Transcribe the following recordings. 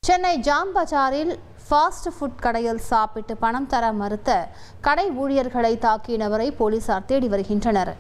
Chennai jam பஜாரில் fast food கடையில் சாப்பிட்டு பணம் தர மறுத்த கடை ஊழியர்களை தாக்கிய நபரை போலீசார் தேடி வருகின்றனர்.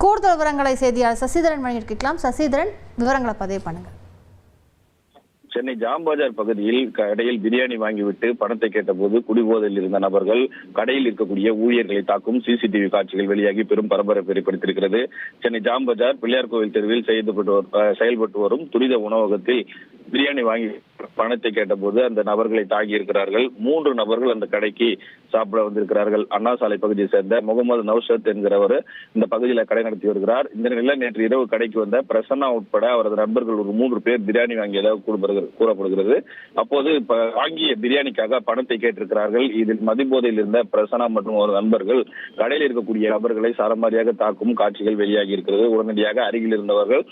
கூடுதல் விவரங்களை செய்தியாளர் சசிதரன் வழங்கியிருக்கலாம். சசிதரன், விவரங்களை பதிவு பண்ணுங்க. சென்னை ஜாம் பஜார் பகுதியில் கடையில் பிரியாணி வாங்கிவிட்டு பணத்தை கேட்டபோது குடிபோதையில் இருந்த நபர்கள் கடையில் இருக்கக்கூடிய ஊழியர்களை தாக்கும் சிசிடிவி காட்சிகள் வெளியாகி பெரும் பரபரப்பை ஏற்படுத்தியிருக்கிறது. சென்னை ஜாம் பஜார் பிள்ளையார் கோவில் தெருவில் செயல்பட்டு வரும் துரித உணவகத்தில் பிரியாணி வாங்கி பணத்தை கேட்டபோது அந்த நபர்களை தாக்கி இருக்கிறார்கள். 3 நபர்கள் அந்த கடைக்கு சாப்பிட வந்திருக்கிறார்கள். அண்ணா சாலை பகுதியை சேர்ந்த முகமது நௌஷத் என்கிறவர் இந்த பகுதியில் கடை நடத்தி வருகிறார். இந்த நிலையில் நேற்று இரவு கடைக்கு வந்த பிரசன்னா உட்பட அவரது நண்பர்கள் ஒரு 3 பேர் பிரியாணி வாங்கியதாக கூறப்படுகிறது. அப்போது வாங்கிய பிரியாணிக்காக பணத்தை கேட்டிருக்கிறார்கள். இதில் மதிபோதையில் இருந்த பிரசன்னா மற்றும் ஒரு நண்பர்கள் கடையில் இருக்கக்கூடிய நபர்களை சரமாரியாக தாக்கும் காட்சிகள் வெளியாகி இருக்கிறது. உடனடியாக அருகில் இருந்தவர்கள்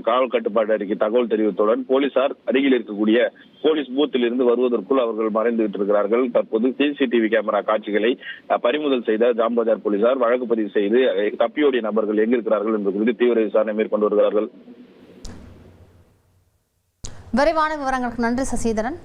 காவல் கட்டுப்பாட்டு அறிக்கை தகவல் தெரிவித்தவுடன் போலீசார் அருகில் இருக்கக்கூடிய போலீஸ் பூத்தில் இருந்து வருவதற்குள் அவர்கள் மறைந்து விட்டிருக்கிறார்கள். தற்போது சிசிடிவி கேமரா காட்சிகளை பறிமுதல் செய்த ஜாம் பஜார் போலீசார் வழக்கு பதிவு செய்து தப்பியோடிய நபர்கள் எங்கிருக்கிறார்கள் என்பது குறித்து தீவிர விசாரணை மேற்கொண்டு வருகிறார்கள். விரைவான விவரங்களுக்கு நன்றி சசிதரன்.